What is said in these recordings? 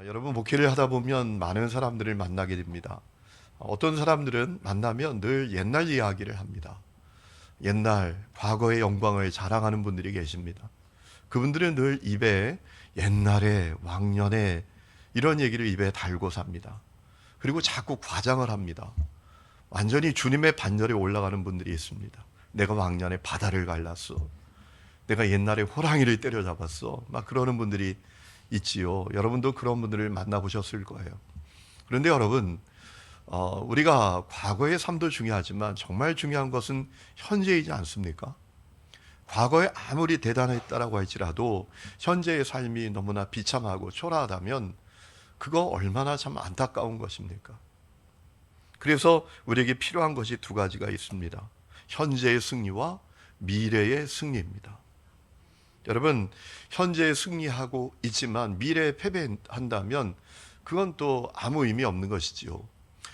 여러분 목회를 하다 보면 많은 사람들을 만나게 됩니다. 어떤 사람들은 만나면 늘 옛날 이야기를 합니다. 옛날 과거의 영광을 자랑하는 분들이 계십니다. 그분들은 늘 입에 옛날에 왕년에 이런 얘기를 입에 달고 삽니다. 그리고 자꾸 과장을 합니다. 완전히 주님의 반열에 올라가는 분들이 있습니다. 내가 왕년에 바다를 갈랐어. 내가 옛날에 호랑이를 때려잡았어. 막 그러는 분들이 있지요. 여러분도 그런 분들을 만나보셨을 거예요. 그런데 여러분, 우리가 과거의 삶도 중요하지만 정말 중요한 것은 현재이지 않습니까? 과거에 아무리 대단했다라고 할지라도 현재의 삶이 너무나 비참하고 초라하다면 그거 얼마나 참 안타까운 것입니까? 그래서 우리에게 필요한 것이 두 가지가 있습니다. 현재의 승리와 미래의 승리입니다. 여러분, 현재에 승리하고 있지만 미래에 패배한다면 그건 또 아무 의미 없는 것이지요.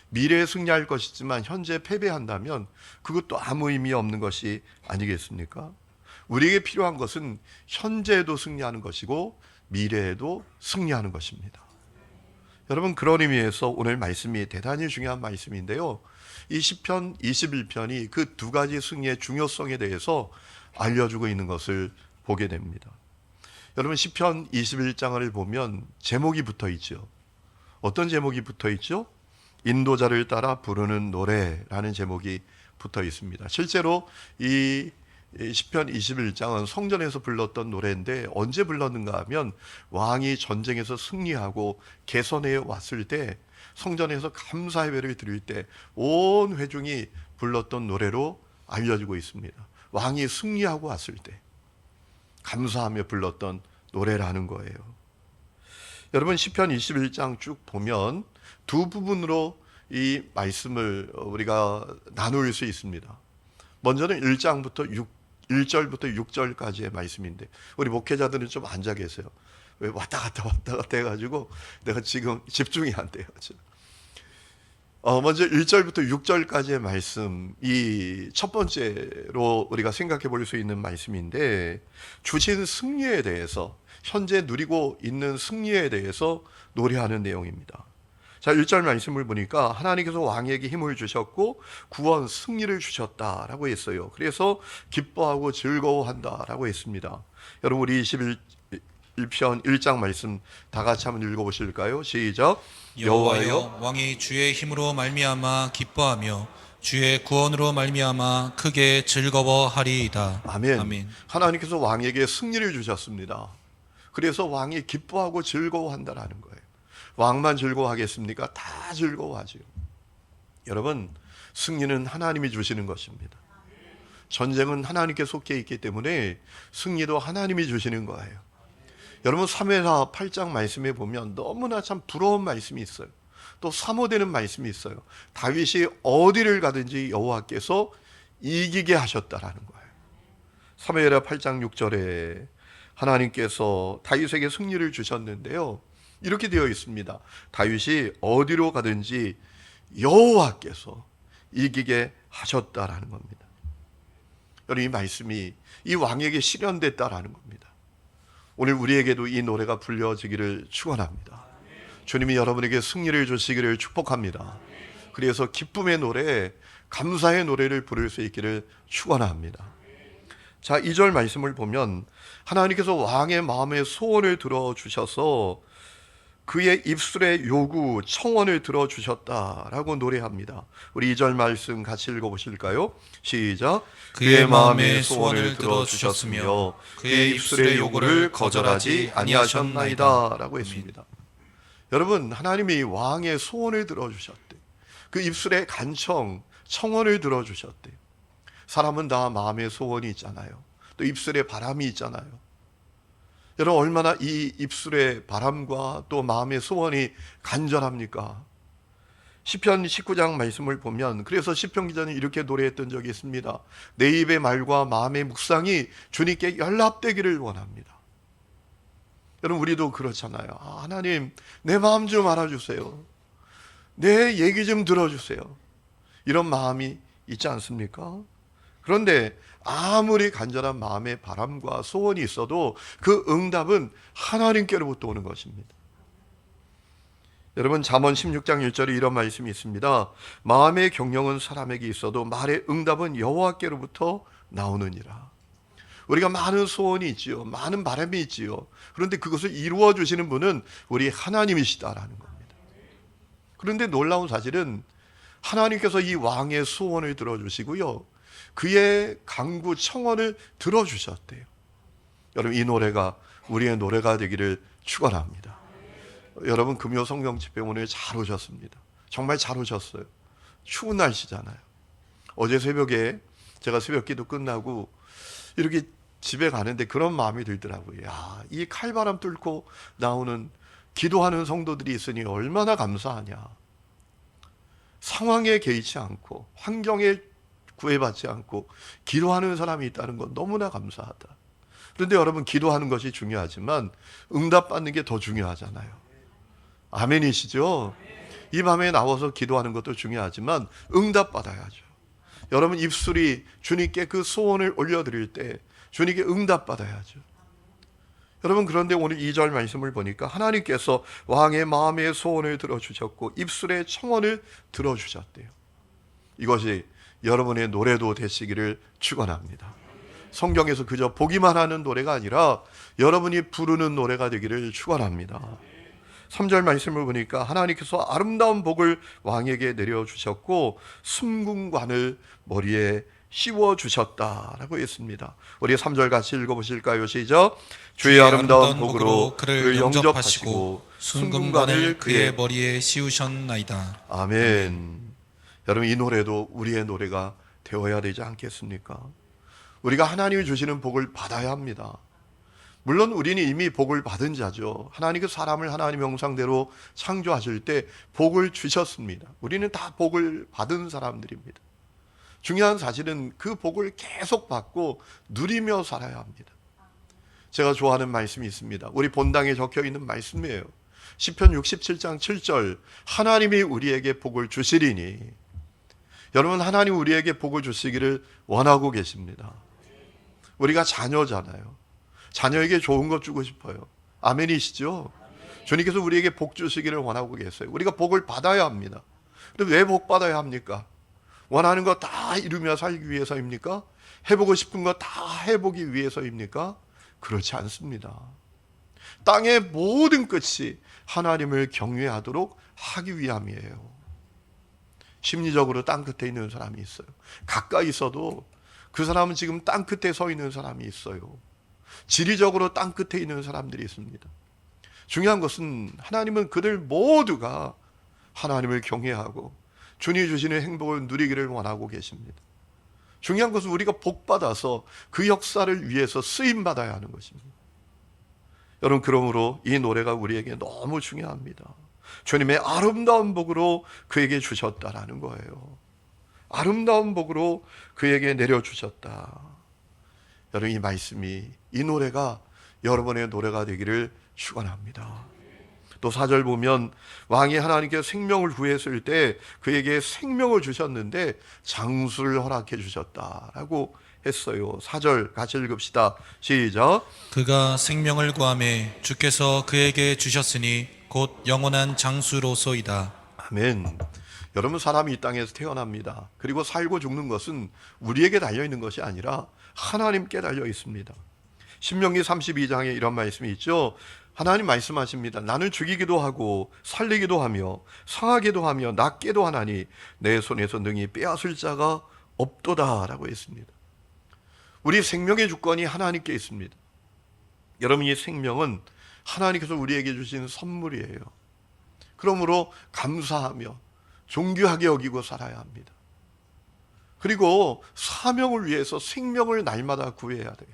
미래에 승리할 것이지만 현재에 패배한다면 그것도 아무 의미 없는 것이 아니겠습니까? 우리에게 필요한 것은 현재에도 승리하는 것이고 미래에도 승리하는 것입니다. 여러분, 그런 의미에서 오늘 말씀이 대단히 중요한 말씀인데요. 이 시편 21편이 그 두 가지 승리의 중요성에 대해서 알려주고 있는 것을 보게 됩니다. 여러분, 시편 21장을 보면 제목이 붙어 있죠. 어떤 제목이 붙어 있죠? 인도자를 따라 부르는 노래라는 제목이 붙어 있습니다. 실제로 이 시편 21장은 성전에서 불렀던 노래인데 언제 불렀는가 하면 왕이 전쟁에서 승리하고 개선해 왔을 때 성전에서 감사 예배를 드릴 때 온 회중이 불렀던 노래로 알려지고 있습니다. 왕이 승리하고 왔을 때 감사하며 불렀던 노래라는 거예요. 여러분, 시편 21장 쭉 보면 두 부분으로 이 말씀을 우리가 나눌 수 있습니다. 먼저는 1절부터 6절까지의 말씀인데 우리 목회자들은 좀 앉아 계세요. 왜 왔다 갔다 해가지고 내가 지금 집중이 안 돼요. 먼저 1절부터 6절까지의 말씀, 이 첫 번째로 우리가 생각해 볼 수 있는 말씀인데 주신 승리에 대해서, 현재 누리고 있는 승리에 대해서 노래하는 내용입니다. 자, 1절 말씀을 보니까 하나님께서 왕에게 힘을 주셨고 구원 승리를 주셨다라고 했어요. 그래서 기뻐하고 즐거워한다라고 했습니다. 여러분, 우리 21편 1장 말씀 다 같이 한번 읽어보실까요? 시작. 여호와여, 왕이 주의 힘으로 말미암아 기뻐하며 주의 구원으로 말미암아 크게 즐거워하리이다. 아멘. 아멘. 하나님께서 왕에게 승리를 주셨습니다. 그래서 왕이 기뻐하고 즐거워한다라는 거예요. 왕만 즐거워하겠습니까? 다 즐거워하지요. 여러분, 승리는 하나님이 주시는 것입니다. 전쟁은 하나님께 속해 있기 때문에 승리도 하나님이 주시는 거예요. 여러분, 사무엘하 8장 말씀에 보면 너무나 참 부러운 말씀이 있어요. 또 사모되는 말씀이 있어요. 다윗이 어디를 가든지 여호와께서 이기게 하셨다라는 거예요. 사무엘하 8장 6절에 하나님께서 다윗에게 승리를 주셨는데요. 이렇게 되어 있습니다. 다윗이 어디로 가든지 여호와께서 이기게 하셨다라는 겁니다. 여러분, 이 말씀이 이 왕에게 실현됐다라는 겁니다. 오늘 우리에게도 이 노래가 불려지기를 축원합니다. 주님이 여러분에게 승리를 주시기를 축복합니다. 그래서 기쁨의 노래, 감사의 노래를 부를 수 있기를 축원합니다. 자, 2절 말씀을 보면 하나님께서 왕의 마음의 소원을 들어주셔서 그의 입술의 요구, 청원을 들어주셨다라고 노래합니다. 우리 2절 말씀 같이 읽어보실까요? 시작. 그의 마음의 소원을 들어주셨으며 그의 입술의 요구를 거절하지 아니하셨나이다 라고 했습니다. 여러분, 하나님이 왕의 소원을 들어주셨대. 그 입술의 간청, 청원을 들어주셨대. 사람은 다 마음의 소원이 있잖아요. 또 입술에 바람이 있잖아요. 여러분, 얼마나 이 입술의 바람과 또 마음의 소원이 간절합니까? 시편 19장 말씀을 보면 그래서 시편 기자는 이렇게 노래했던 적이 있습니다. 내 입의 말과 마음의 묵상이 주님께 연합되기를 원합니다. 여러분, 우리도 그렇잖아요. 하나님, 내 마음 좀 알아주세요. 내 얘기 좀 들어주세요. 이런 마음이 있지 않습니까? 그런데 아무리 간절한 마음의 바람과 소원이 있어도 그 응답은 하나님께로부터 오는 것입니다. 여러분 잠언 16장 1절에 이런 말씀이 있습니다. 마음의 경영은 사람에게 있어도 말의 응답은 여호와께로부터 나오느니라. 우리가 많은 소원이 있지요. 많은 바람이 있지요. 그런데 그것을 이루어 주시는 분은 우리 하나님이시다라는 겁니다. 그런데 놀라운 사실은 하나님께서 이 왕의 소원을 들어주시고요. 그의 간구 청원을 들어주셨대요. 여러분 이 노래가 우리의 노래가 되기를 축원합니다. 여러분 금요 성경 집회 오늘 잘 오셨습니다. 정말 잘 오셨어요. 추운 날씨잖아요. 어제 새벽에 제가 새벽 기도 끝나고 이렇게 집에 가는데 그런 마음이 들더라고요. 야, 이 칼바람 뚫고 나오는 기도하는 성도들이 있으니 얼마나 감사하냐. 상황에 개의치 않고 환경에 구애받지 않고 기도하는 사람이 있다는 건 너무나 감사하다. 그런데 여러분 기도하는 것이 중요하지만 응답받는 게 더 중요하잖아요. 아멘이시죠? 이 밤에 나와서 기도하는 것도 중요하지만 응답받아야죠. 여러분 입술이 주님께 그 소원을 올려드릴 때 주님께 응답받아야죠. 여러분 그런데 오늘 2절 말씀을 보니까 하나님께서 왕의 마음의 소원을 들어주셨고 입술의 청원을 들어주셨대요. 이것이 여러분의 노래도 되시기를 축원합니다. 성경에서 그저 보기만 하는 노래가 아니라 여러분이 부르는 노래가 되기를 축원합니다. 3절 말씀을 보니까 하나님께서 아름다운 복을 왕에게 내려주셨고 승궁관을 머리에 씌워주셨다라고 했습니다. 우리 3절 같이 읽어보실까요? 시작. 주의 아름다운 복으로 그를 영접하시고 승궁관을 그의 머리에 씌우셨나이다. 아멘. 여러분 이 노래도 우리의 노래가 되어야 되지 않겠습니까? 우리가 하나님이 주시는 복을 받아야 합니다. 물론 우리는 이미 복을 받은 자죠. 하나님 그 사람을 하나님 형상대로 창조하실 때 복을 주셨습니다. 우리는 다 복을 받은 사람들입니다. 중요한 사실은 그 복을 계속 받고 누리며 살아야 합니다. 제가 좋아하는 말씀이 있습니다. 우리 본당에 적혀 있는 말씀이에요. 시편 67장 7절 하나님이 우리에게 복을 주시리니. 여러분 하나님 우리에게 복을 주시기를 원하고 계십니다. 우리가 자녀잖아요. 자녀에게 좋은 것 주고 싶어요. 아멘이시죠? 주님께서 우리에게 복 주시기를 원하고 계세요. 우리가 복을 받아야 합니다. 근데 왜 복 받아야 합니까? 원하는 거 다 이루며 살기 위해서입니까? 해보고 싶은 거 다 해보기 위해서입니까? 그렇지 않습니다. 땅의 모든 끝이 하나님을 경외하도록 하기 위함이에요. 심리적으로 땅 끝에 있는 사람이 있어요. 가까이 있어도 그 사람은 지금 땅 끝에 서 있는 사람이 있어요. 지리적으로 땅 끝에 있는 사람들이 있습니다. 중요한 것은 하나님은 그들 모두가 하나님을 경외하고 주님이 주시는 행복을 누리기를 원하고 계십니다. 중요한 것은 우리가 복받아서 그 역사를 위해서 쓰임받아야 하는 것입니다. 여러분 그러므로 이 노래가 우리에게 너무 중요합니다. 주님의 아름다운 복으로 그에게 주셨다라는 거예요. 아름다운 복으로 그에게 내려주셨다. 여러분 이 말씀이 이 노래가 여러분의 노래가 되기를 축원합니다. 또 4절 보면 왕이 하나님께 생명을 구했을 때 그에게 생명을 주셨는데 장수를 허락해 주셨다라고 했어요. 4절 같이 읽읍시다. 시작. 그가 생명을 구하매 주께서 그에게 주셨으니 곧 영원한 장수로소이다. 아멘. 여러분 사람이 이 땅에서 태어납니다. 그리고 살고 죽는 것은 우리에게 달려있는 것이 아니라 하나님께 달려 있습니다. 신명기 32장에 이런 말씀이 있죠. 하나님 말씀하십니다. 나는 죽이기도 하고 살리기도 하며 상하기도 하며 낫게도 하나니 내 손에서 능히 빼앗을 자가 없도다 라고 했습니다. 우리 생명의 주권이 하나님께 있습니다. 여러분 이 생명은 하나님께서 우리에게 주신 선물이에요. 그러므로 감사하며 존귀하게 여기고 살아야 합니다. 그리고 사명을 위해서 생명을 날마다 구해야 돼요.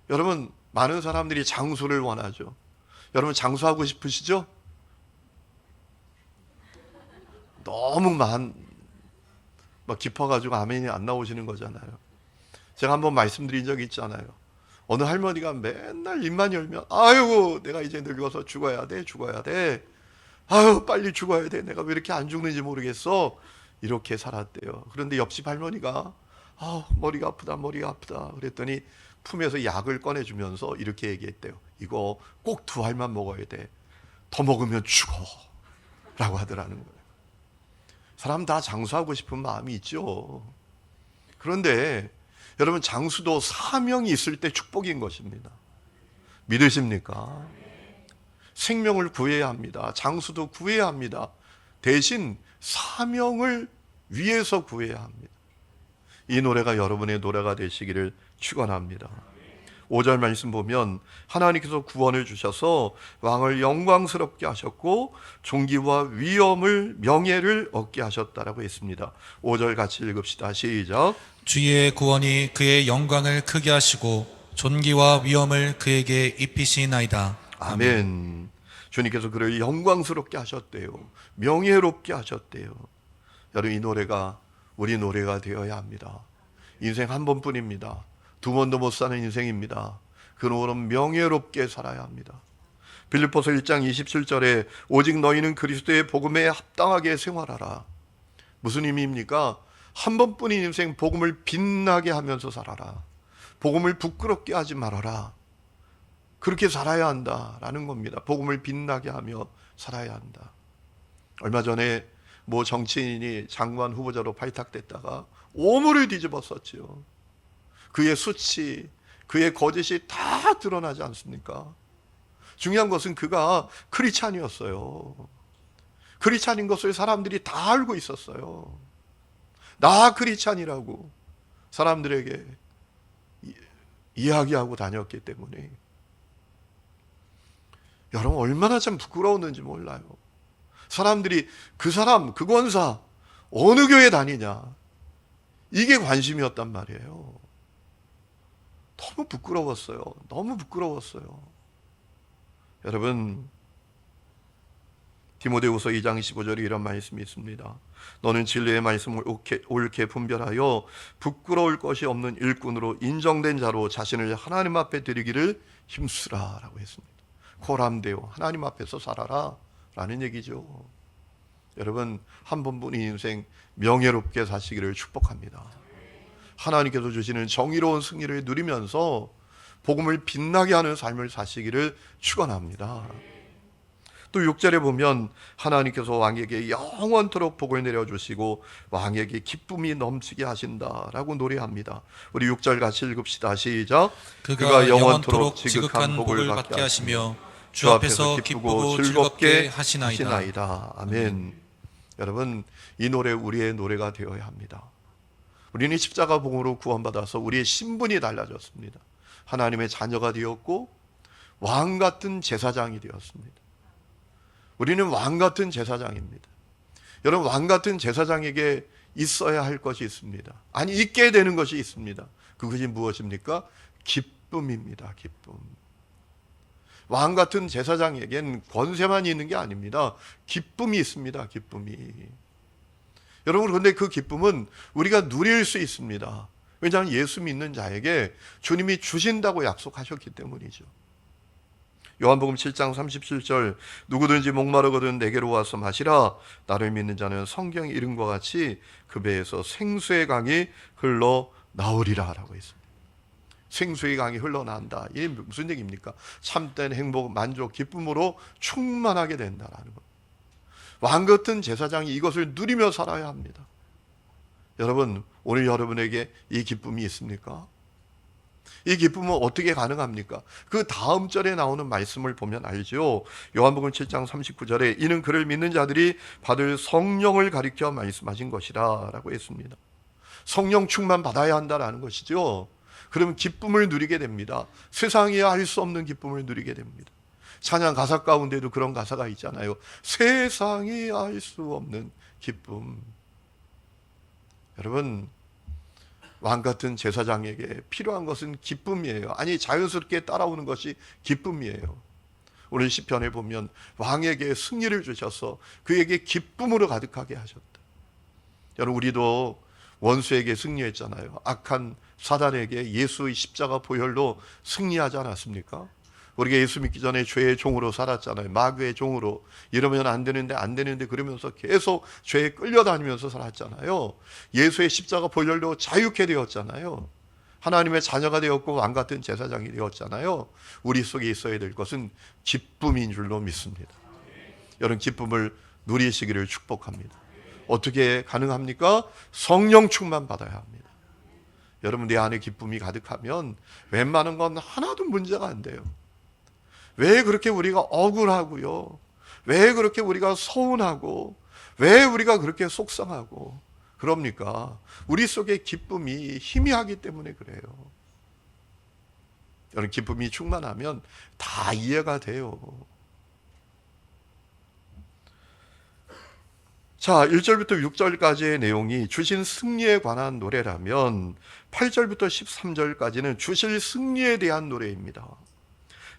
여러분 많은 사람들이 장수를 원하죠. 여러분 장수하고 싶으시죠? 너무 막 깊어가지고 아멘이 안 나오시는 거잖아요. 제가 한번 말씀드린 적이 있잖아요. 어느 할머니가 맨날 입만 열면 아이고 내가 이제 늙어서 죽어야 돼. 아유 빨리 죽어야 돼. 내가 왜 이렇게 안 죽는지 모르겠어. 이렇게 살았대요. 그런데 옆집 할머니가 머리가 아프다 그랬더니 품에서 약을 꺼내주면서 이렇게 얘기했대요. 이거 꼭 2알만 먹어야 돼. 더 먹으면 죽어 라고 하더라는 거예요. 사람 다 장수하고 싶은 마음이 있죠. 그런데 여러분, 장수도 사명이 있을 때 축복인 것입니다. 믿으십니까? 생명을 구해야 합니다. 장수도 구해야 합니다. 대신 사명을 위해서 구해야 합니다. 이 노래가 여러분의 노래가 되시기를 축원합니다. 5절 말씀 보면 하나님께서 구원을 주셔서 왕을 영광스럽게 하셨고 존귀와 위엄을 명예를 얻게 하셨다라고 했습니다. 5절 같이 읽읍시다. 시작. 주의 구원이 그의 영광을 크게 하시고 존귀와 위엄을 그에게 입히시나이다. 아멘. 주님께서 그를 영광스럽게 하셨대요. 명예롭게 하셨대요. 여러분, 이 노래가 우리 노래가 되어야 합니다. 인생 한 번뿐입니다. 두 번도 못 사는 인생입니다. 그러므로 명예롭게 살아야 합니다. 빌립보서 1장 27절에 오직 너희는 그리스도의 복음에 합당하게 생활하라. 무슨 의미입니까? 한 번뿐인 인생 복음을 빛나게 하면서 살아라. 복음을 부끄럽게 하지 말아라. 그렇게 살아야 한다라는 겁니다. 복음을 빛나게 하며 살아야 한다. 얼마 전에 뭐 정치인이 장관 후보자로 발탁됐다가 오물을 뒤집었었지요. 그의 수치, 그의 거짓이 다 드러나지 않습니까? 중요한 것은 그가 크리스찬이었어요. 크리스찬인 것을 사람들이 다 알고 있었어요. 나 크리스찬이라고 사람들에게 이야기하고 다녔기 때문에 여러분, 얼마나 참 부끄러웠는지 몰라요. 사람들이 그 사람, 그 권사 어느 교회 다니냐, 이게 관심이었단 말이에요. 너무 부끄러웠어요. 너무 부끄러웠어요. 여러분, 디모데후서 2장 15절에 이런 말씀이 있습니다. 너는 진리의 말씀을 옳게 분별하여 부끄러울 것이 없는 일꾼으로 인정된 자로 자신을 하나님 앞에 드리기를 힘쓰라 라고 했습니다. 코람데오, 하나님 앞에서 살아라 라는 얘기죠. 여러분, 한 번뿐인 인생 명예롭게 사시기를 축복합니다. 하나님께서 주시는 정의로운 승리를 누리면서 복음을 빛나게 하는 삶을 사시기를 축원합니다. 또 6절에 보면 하나님께서 왕에게 영원토록 복을 내려주시고 왕에게 기쁨이 넘치게 하신다라고 노래합니다. 우리 6절 같이 읽읍시다. 시작. 그가 영원토록 지극한 복을 받게 하시며 주 앞에서 기쁘고 즐겁게 하시나이다. 아멘. 여러분, 이 노래 우리의 노래가 되어야 합니다. 우리는 십자가 복음으로 구원받아서 우리의 신분이 달라졌습니다. 하나님의 자녀가 되었고 왕 같은 제사장이 되었습니다. 우리는 왕 같은 제사장입니다. 여러분, 왕 같은 제사장에게 있어야 할 것이 있습니다. 아니, 있게 되는 것이 있습니다. 그것이 무엇입니까? 기쁨입니다. 기쁨. 왕 같은 제사장에겐 권세만 있는 게 아닙니다. 기쁨이 있습니다. 기쁨이. 여러분, 그런데 그 기쁨은 우리가 누릴 수 있습니다. 왜냐하면 예수 믿는 자에게 주님이 주신다고 약속하셨기 때문이죠. 요한복음 7장 37절 누구든지 목마르거든 내게로 와서 마시라. 나를 믿는 자는 성경 이름과 같이 그 배에서 생수의 강이 흘러나오리라 라고 했습니다. 생수의 강이 흘러나온다. 이게 무슨 얘기입니까? 참된 행복, 만족, 기쁨으로 충만하게 된다라는 것. 왕 같은 제사장이 이것을 누리며 살아야 합니다. 여러분, 오늘 여러분에게 이 기쁨이 있습니까? 이 기쁨은 어떻게 가능합니까? 그 다음 절에 나오는 말씀을 보면 알죠. 요한복음 7장 39절에 이는 그를 믿는 자들이 받을 성령을 가리켜 말씀하신 것이라 라고 했습니다. 성령 충만 받아야 한다라는 것이죠. 그러면 기쁨을 누리게 됩니다. 세상이 알 수 없는 기쁨을 누리게 됩니다. 찬양 가사 가운데도 그런 가사가 있잖아요. 세상이 알 수 없는 기쁨. 여러분, 왕 같은 제사장에게 필요한 것은 기쁨이에요. 아니, 자연스럽게 따라오는 것이 기쁨이에요. 오늘 시편에 보면 왕에게 승리를 주셔서 그에게 기쁨으로 가득하게 하셨다. 여러분, 우리도 원수에게 승리했잖아요. 악한 사단에게 예수의 십자가 보혈로 승리하지 않았습니까? 우리가 예수 믿기 전에 죄의 종으로 살았잖아요. 마귀의 종으로. 이러면 안 되는데 그러면서 계속 죄에 끌려다니면서 살았잖아요. 예수의 십자가 보혈로 자유케 되었잖아요. 하나님의 자녀가 되었고 왕 같은 제사장이 되었잖아요. 우리 속에 있어야 될 것은 기쁨인 줄로 믿습니다. 여러분 기쁨을 누리시기를 축복합니다. 어떻게 가능합니까? 성령 충만 받아야 합니다. 여러분 내 안에 기쁨이 가득하면 웬만한 건 하나도 문제가 안 돼요. 왜 그렇게 우리가 억울하고요? 왜 그렇게 우리가 서운하고 왜 우리가 그렇게 속상하고 그럽니까? 우리 속에 기쁨이 희미하기 때문에 그래요. 여러분 기쁨이 충만하면 다 이해가 돼요. 자, 1절부터 6절까지의 내용이 주신 승리에 관한 노래라면 8절부터 13절까지는 주실 승리에 대한 노래입니다.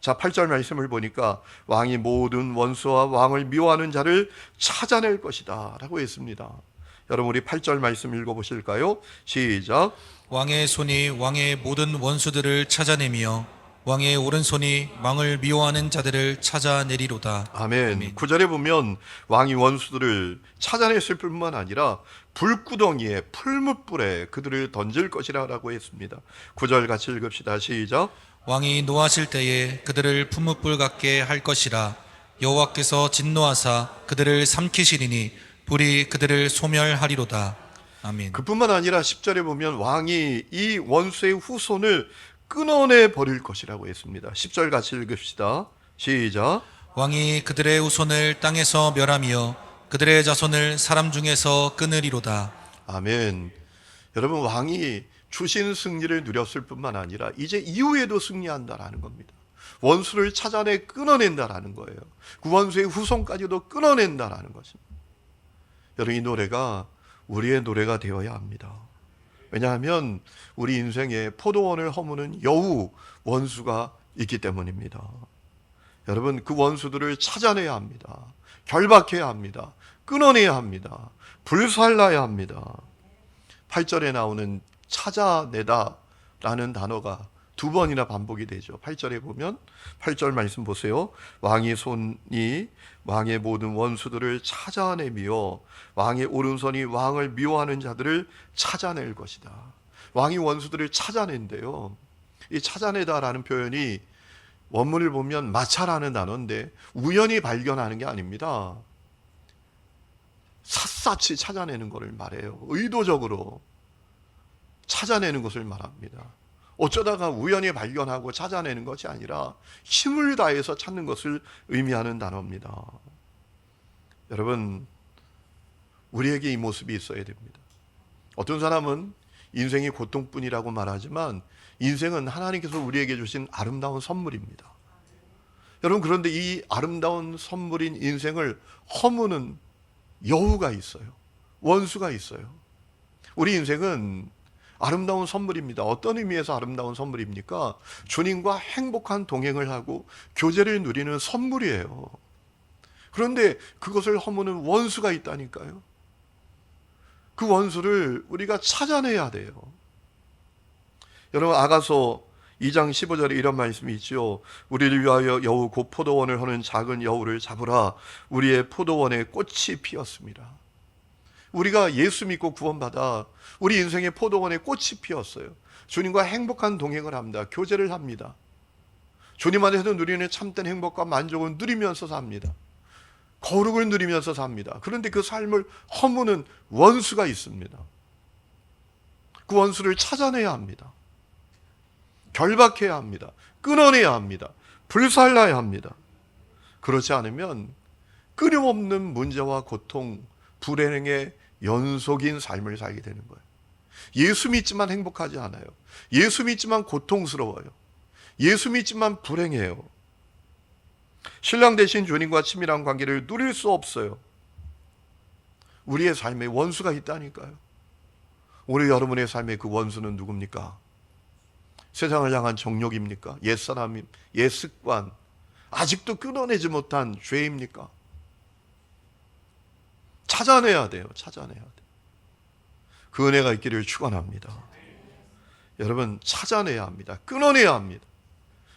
자, 8절 말씀을 보니까 왕이 모든 원수와 왕을 미워하는 자를 찾아낼 것이다 라고 했습니다. 여러분 우리 8절 말씀 읽어보실까요? 시작. 왕의 손이 왕의 모든 원수들을 찾아내며 왕의 오른손이 왕을 미워하는 자들을 찾아내리로다. 아멘. 9절에 보면 왕이 원수들을 찾아냈을 뿐만 아니라 불구덩이에 풀무불에 그들을 던질 것이라 라고 했습니다. 9절 같이 읽읍시다. 시작. 왕이 노하실 때에 그들을 풀무불 같게 할 것이라. 여호와께서 진노하사 그들을 삼키시리니 불이 그들을 소멸하리로다. 아멘. 그뿐만 아니라 10절에 보면 왕이 이 원수의 후손을 끊어내 버릴 것이라고 했습니다. 10절 같이 읽읍시다. 시작. 왕이 그들의 후손을 땅에서 멸하며 그들의 자손을 사람 중에서 끊으리로다. 아멘. 여러분 왕이 주신 승리를 누렸을 뿐만 아니라 이제 이후에도 승리한다라는 겁니다. 원수를 찾아내 끊어낸다라는 거예요. 그 원수의 후손까지도 끊어낸다라는 것입니다. 여러분 이 노래가 우리의 노래가 되어야 합니다. 왜냐하면 우리 인생에 포도원을 허무는 여우 원수가 있기 때문입니다. 여러분 그 원수들을 찾아내야 합니다. 결박해야 합니다. 끊어내야 합니다. 불살라야 합니다. 8절에 나오는 찾아내다 라는 단어가 두 번이나 반복이 되죠. 8절에 보면 8절 말씀 보세요. 왕의 손이 왕의 모든 원수들을 찾아내며 왕의 오른손이 왕을 미워하는 자들을 찾아낼 것이다. 왕이 원수들을 찾아낸대요. 이 찾아내다라는 표현이 원문을 보면 마차라는 단어인데 우연히 발견하는 게 아닙니다. 샅샅이 찾아내는 것을 말해요. 의도적으로 찾아내는 것을 말합니다. 어쩌다가 우연히 발견하고 찾아내는 것이 아니라 힘을 다해서 찾는 것을 의미하는 단어입니다. 여러분, 우리에게 이 모습이 있어야 됩니다. 어떤 사람은 인생이 고통뿐이라고 말하지만 인생은 하나님께서 우리에게 주신 아름다운 선물입니다. 여러분, 그런데 이 아름다운 선물인 인생을 허무는 여우가 있어요. 원수가 있어요. 우리 인생은 아름다운 선물입니다. 어떤 의미에서 아름다운 선물입니까? 주님과 행복한 동행을 하고 교제를 누리는 선물이에요. 그런데 그것을 허무는 원수가 있다니까요. 그 원수를 우리가 찾아내야 돼요. 여러분 아가서 2장 15절에 이런 말씀이 있죠. 우리를 위하여 여우 곧 포도원을 허는 작은 여우를 잡으라. 우리의 포도원에 꽃이 피었습니다. 우리가 예수 믿고 구원받아 우리 인생의 포도원에 꽃이 피었어요. 주님과 행복한 동행을 합니다. 교제를 합니다. 주님 안에서 누리는 참된 행복과 만족을 누리면서 삽니다. 거룩을 누리면서 삽니다. 그런데 그 삶을 허무는 원수가 있습니다. 그 원수를 찾아내야 합니다. 결박해야 합니다. 끊어내야 합니다. 불살라야 합니다. 그렇지 않으면 끊임없는 문제와 고통, 불행의 연속인 삶을 살게 되는 거예요. 예수 믿지만 행복하지 않아요. 예수 믿지만 고통스러워요. 예수 믿지만 불행해요. 신랑 되신 주님과 친밀한 관계를 누릴 수 없어요. 우리의 삶에 원수가 있다니까요. 오늘 여러분의 삶에 그 원수는 누굽니까? 세상을 향한 정욕입니까? 옛사람, 옛습관, 아직도 끊어내지 못한 죄입니까? 찾아내야 돼요. 찾아내야 돼요. 그 은혜가 있기를 축원합니다. 여러분 찾아내야 합니다. 끊어내야 합니다.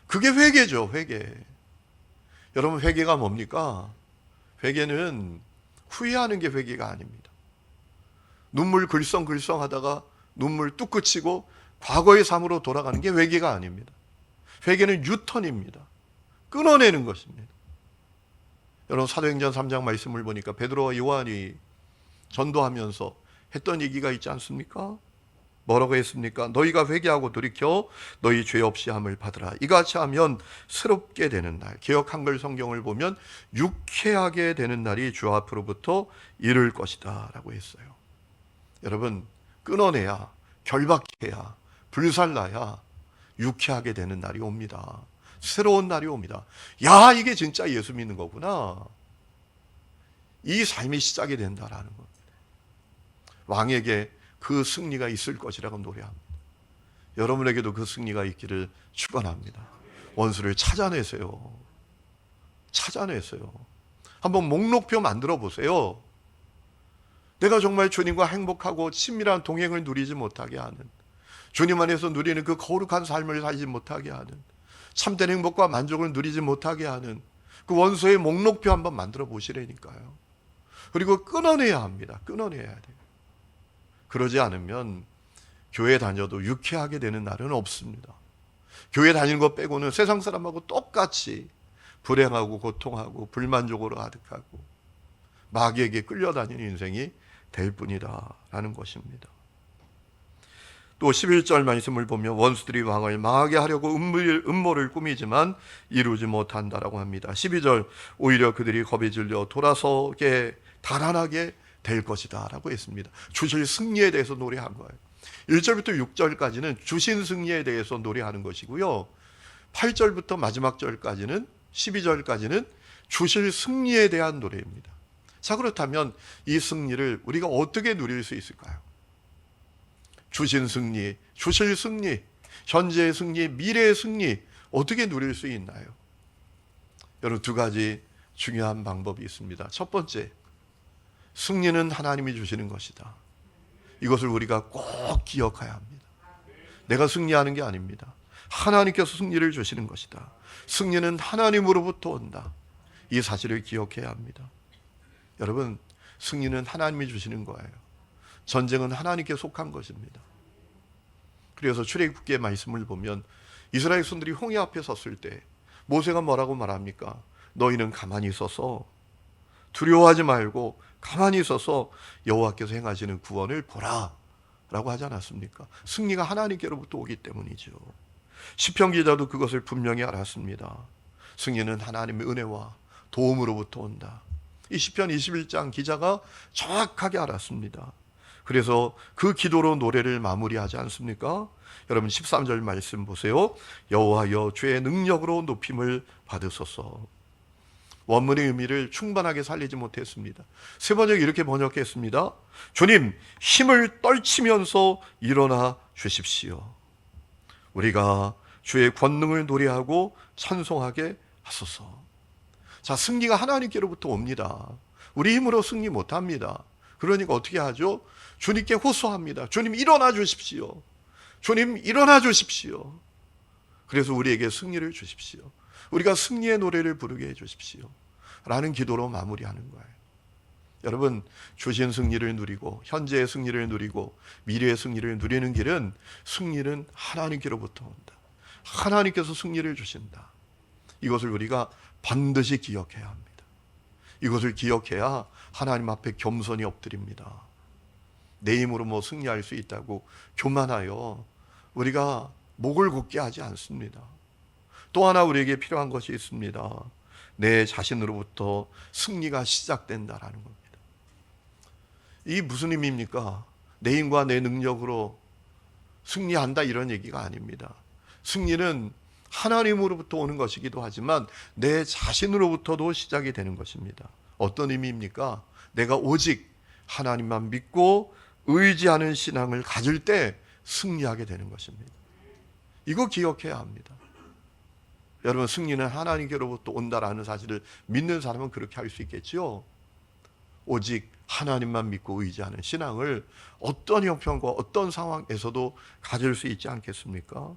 그게 회개죠. 회개. 여러분 회개가 뭡니까? 회개는 후회하는 게 회개가 아닙니다. 눈물 글썽글썽 하다가 눈물 뚝 그치고 과거의 삶으로 돌아가는 게 회개가 아닙니다. 회개는 유턴입니다. 끊어내는 것입니다. 여러분 사도행전 3장 말씀을 보니까 베드로와 요한이 전도하면서 했던 얘기가 있지 않습니까? 뭐라고 했습니까? 너희가 회개하고 돌이켜 너희 죄 없이 함을 받으라. 이같이 하면 새롭게 되는 날, 개역 한글 성경을 보면 유쾌하게 되는 날이 주 앞으로부터 이를 것이다 라고 했어요. 여러분, 끊어내야, 결박해야, 불살라야 유쾌하게 되는 날이 옵니다. 새로운 날이 옵니다. 야, 이게 진짜 예수 믿는 거구나. 이 삶이 시작이 된다라는 겁니다. 왕에게 그 승리가 있을 것이라고 노래합니다. 여러분에게도 그 승리가 있기를 축원합니다. 원수를 찾아내세요. 찾아내세요. 한번 목록표 만들어 보세요. 내가 정말 주님과 행복하고 친밀한 동행을 누리지 못하게 하는, 주님 안에서 누리는 그 거룩한 삶을 살지 못하게 하는, 참된 행복과 만족을 누리지 못하게 하는 그 원수의 목록표 한번 만들어 보시라니까요. 그리고 끊어내야 합니다. 끊어내야 돼요. 그러지 않으면 교회 다녀도 유쾌하게 되는 날은 없습니다. 교회 다니는 것 빼고는 세상 사람하고 똑같이 불행하고 고통하고 불만족으로 가득하고 마귀에게 끌려다니는 인생이 될 뿐이다 라는 것입니다. 또 11절 말씀을 보면 원수들이 왕을 망하게 하려고 음모를 꾸미지만 이루지 못한다라고 합니다. 12절 오히려 그들이 겁에 질려 돌아서게 달아나게 될 것이다 라고 했습니다. 주실 승리에 대해서 노래한 거예요. 1절부터 6절까지는 주신 승리에 대해서 노래하는 것이고요. 8절부터 마지막 절까지는 12절까지는 주실 승리에 대한 노래입니다. 자, 그렇다면 이 승리를 우리가 어떻게 누릴 수 있을까요? 주신 승리, 주실 승리, 현재의 승리, 미래의 승리 어떻게 누릴 수 있나요? 여러분, 두 가지 중요한 방법이 있습니다. 첫 번째, 승리는 하나님이 주시는 것이다. 이것을 우리가 꼭 기억해야 합니다. 내가 승리하는 게 아닙니다. 하나님께서 승리를 주시는 것이다. 승리는 하나님으로부터 온다. 이 사실을 기억해야 합니다. 여러분, 승리는 하나님이 주시는 거예요. 전쟁은 하나님께 속한 것입니다. 그래서 출애굽기의 말씀을 보면 이스라엘 손들이 홍해 앞에 섰을 때 모세가 뭐라고 말합니까? 너희는 가만히 있어서 두려워하지 말고 가만히 있어서 여호와께서 행하시는 구원을 보라 라고 하지 않았습니까? 승리가 하나님께로부터 오기 때문이죠. 시편 기자도 그것을 분명히 알았습니다. 승리는 하나님의 은혜와 도움으로부터 온다. 이 시편 21장 기자가 정확하게 알았습니다. 그래서 그 기도로 노래를 마무리하지 않습니까? 여러분 13절 말씀 보세요. 여호와여 주의 능력으로 높임을 받으소서. 원문의 의미를 충분하게 살리지 못했습니다. 세 번역이 이렇게 번역했습니다. 주님, 힘을 떨치면서 일어나 주십시오. 우리가 주의 권능을 노래하고 찬송하게 하소서. 자, 승리가 하나님께로부터 옵니다. 우리 힘으로 승리 못합니다. 그러니까 어떻게 하죠? 주님께 호소합니다. 주님, 일어나 주십시오. 주님, 일어나 주십시오. 그래서 우리에게 승리를 주십시오. 우리가 승리의 노래를 부르게 해주십시오 라는 기도로 마무리하는 거예요. 여러분, 주신 승리를 누리고 현재의 승리를 누리고 미래의 승리를 누리는 길은 승리는 하나님께로부터 온다. 하나님께서 승리를 주신다. 이것을 우리가 반드시 기억해야 합니다. 이것을 기억해야 하나님 앞에 겸손히 엎드립니다. 내 힘으로 뭐 승리할 수 있다고 교만하여 우리가 목을 굳게 하지 않습니다. 또 하나 우리에게 필요한 것이 있습니다. 내 자신으로부터 승리가 시작된다라는 겁니다. 이게 무슨 의미입니까? 내 힘과 내 능력으로 승리한다 이런 얘기가 아닙니다. 승리는 하나님으로부터 오는 것이기도 하지만 내 자신으로부터도 시작이 되는 것입니다. 어떤 의미입니까? 내가 오직 하나님만 믿고 의지하는 신앙을 가질 때 승리하게 되는 것입니다. 이거 기억해야 합니다. 여러분, 승리는 하나님께로부터 온다라는 사실을 믿는 사람은 그렇게 할 수 있겠죠. 오직 하나님만 믿고 의지하는 신앙을 어떤 형편과 어떤 상황에서도 가질 수 있지 않겠습니까?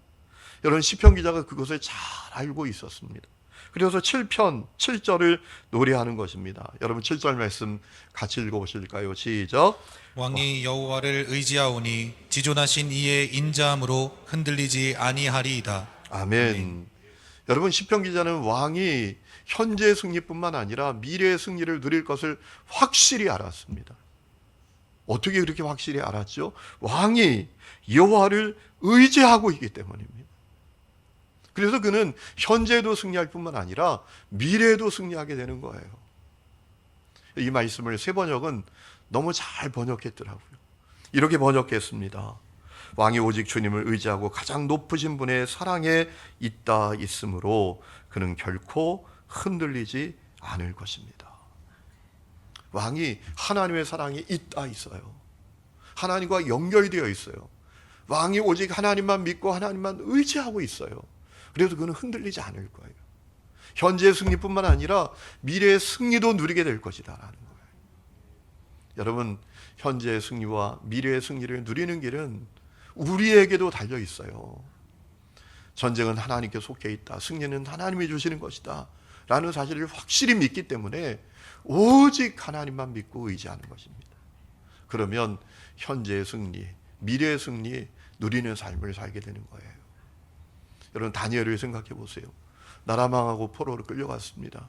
여러분, 시편 기자가 그것을 잘 알고 있었습니다. 그래서 7편 7절을 노래하는 것입니다. 여러분 7절 말씀 같이 읽어보실까요? 시작. 왕이 여호와를 의지하오니 지존하신 이의 인자함으로 흔들리지 아니하리이다. 아멘. 여러분, 시편 기자는 왕이 현재의 승리뿐만 아니라 미래의 승리를 누릴 것을 확실히 알았습니다. 어떻게 그렇게 확실히 알았죠? 왕이 여호와를 의지하고 있기 때문입니다. 그래서 그는 현재에도 승리할 뿐만 아니라 미래에도 승리하게 되는 거예요. 이 말씀을 새 번역은 너무 잘 번역했더라고요. 이렇게 번역했습니다. 왕이 오직 주님을 의지하고 가장 높으신 분의 사랑에 있다 있으므로 그는 결코 흔들리지 않을 것입니다. 왕이 하나님의 사랑에 있다 있어요. 하나님과 연결되어 있어요. 왕이 오직 하나님만 믿고 하나님만 의지하고 있어요. 그래서 그는 흔들리지 않을 거예요. 현재의 승리뿐만 아니라 미래의 승리도 누리게 될 것이다라는 거예요. 여러분, 현재의 승리와 미래의 승리를 누리는 길은 우리에게도 달려 있어요. 전쟁은 하나님께 속해 있다. 승리는 하나님이 주시는 것이다. 라는 사실을 확실히 믿기 때문에 오직 하나님만 믿고 의지하는 것입니다. 그러면 현재의 승리, 미래의 승리 누리는 삶을 살게 되는 거예요. 여러분, 다니엘을 생각해 보세요. 나라 망하고 포로로 끌려갔습니다.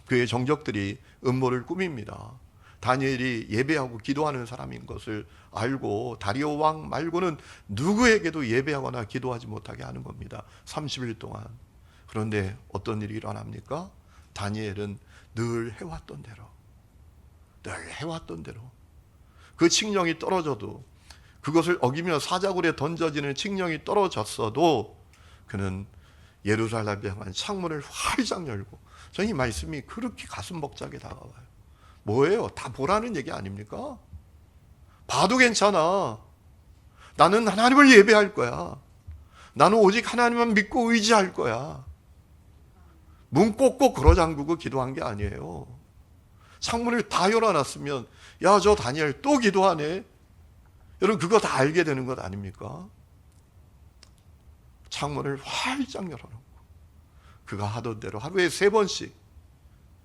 그의 정적들이 음모를 꾸밉니다. 다니엘이 예배하고 기도하는 사람인 것을 알고 다리오 왕 말고는 누구에게도 예배하거나 기도하지 못하게 하는 겁니다. 30일 동안. 그런데 어떤 일이 일어납니까? 다니엘은 늘 해왔던 대로 그 칙령이 떨어져도, 그것을 어기며 사자굴에 던져지는 칙령이 떨어졌어도 그는 예루살렘에 향한 창문을 활짝 열고, 저는 이 말씀이 그렇게 가슴 벅차게 다가와요. 뭐예요? 다 보라는 얘기 아닙니까? 봐도 괜찮아. 나는 하나님을 예배할 거야. 나는 오직 하나님만 믿고 의지할 거야. 문 꼭꼭 걸어 잠그고 기도한 게 아니에요. 창문을 다 열어놨으면, 야, 저 다니엘 또 기도하네. 여러분, 그거 다 알게 되는 것 아닙니까? 창문을 활짝 열어놓고 그가 하던 대로 하루에 3번씩,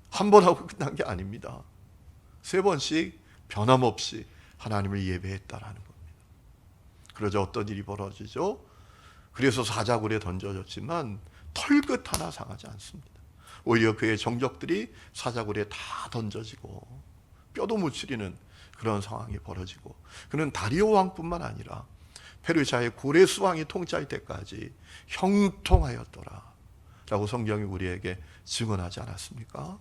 한 번 하고 끝난 게 아닙니다. 3번씩 변함없이 하나님을 예배했다라는 겁니다. 그러자 어떤 일이 벌어지죠? 그래서 사자굴에 던져졌지만 털끝 하나 상하지 않습니다. 오히려 그의 정적들이 사자굴에 다 던져지고 뼈도 묻히리는 그런 상황이 벌어지고, 그는 다리오 왕뿐만 아니라 페르시아의 고레스 왕이 통치할 때까지 형통하였더라 라고 성경이 우리에게 증언하지 않았습니까?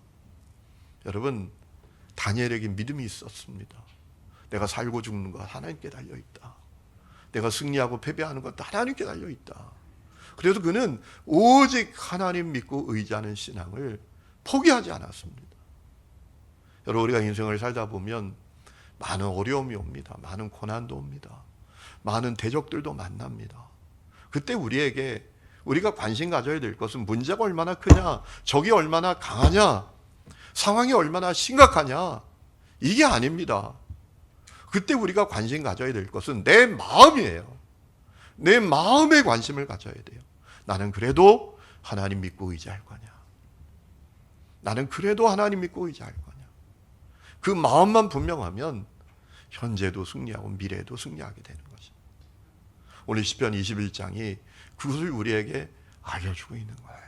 여러분, 다니엘에게 믿음이 있었습니다. 내가 살고 죽는 것 하나님께 달려있다. 내가 승리하고 패배하는 것도 하나님께 달려있다. 그래서 그는 오직 하나님 믿고 의지하는 신앙을 포기하지 않았습니다. 여러분, 우리가 인생을 살다 보면 많은 어려움이 옵니다. 많은 고난도 옵니다. 많은 대적들도 만납니다. 그때 우리가 관심 가져야 될 것은 문제가 얼마나 크냐, 적이 얼마나 강하냐, 상황이 얼마나 심각하냐, 이게 아닙니다. 그때 우리가 관심 가져야 될 것은 내 마음이에요. 내 마음에 관심을 가져야 돼요. 나는 그래도 하나님 믿고 의지할 거냐? 나는 그래도 하나님 믿고 의지할 거냐? 그 마음만 분명하면 현재도 승리하고 미래에도 승리하게 되는 것입니다. 오늘 시편 21장이 그것을 우리에게 알려주고 있는 거예요.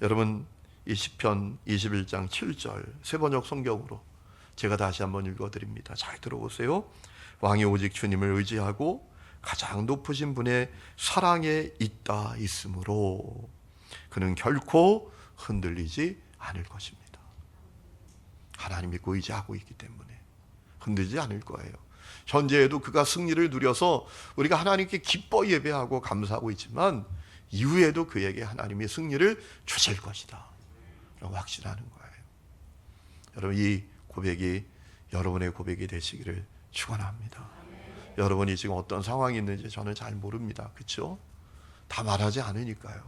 여러분, 이 시편 21장 7절 새번역 성경으로 제가 다시 한번 읽어드립니다. 잘 들어보세요. 왕이 오직 주님을 의지하고 가장 높으신 분의 사랑에 있다 있으므로 그는 결코 흔들리지 않을 것입니다. 하나님 믿고 의지하고 있기 때문에 흔들리지 않을 거예요. 현재에도 그가 승리를 누려서 우리가 하나님께 기뻐 예배하고 감사하고 있지만 이후에도 그에게 하나님이 승리를 주실 것이다 라고 확신하는 거예요. 여러분, 이 고백이 여러분의 고백이 되시기를 축원합니다. 여러분이 지금 어떤 상황이 있는지 저는 잘 모릅니다. 그렇죠? 다 말하지 않으니까요.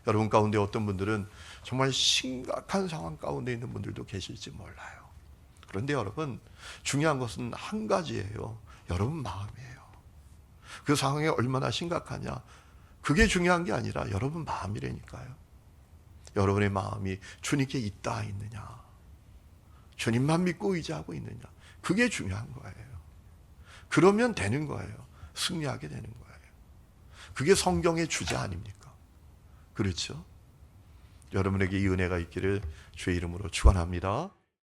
여러분 가운데 어떤 분들은 정말 심각한 상황 가운데 있는 분들도 계실지 몰라요. 그런데 여러분, 중요한 것은 한 가지예요. 여러분 마음이에요. 그 상황이 얼마나 심각하냐, 그게 중요한 게 아니라 여러분 마음이라니까요. 여러분의 마음이 주님께 있다 있느냐, 주님만 믿고 의지하고 있느냐, 그게 중요한 거예요. 그러면 되는 거예요. 승리하게 되는 거예요. 그게 성경의 주제 아닙니까? 그렇죠? 여러분에게 이 은혜가 있기를 주의 이름으로 축원합니다.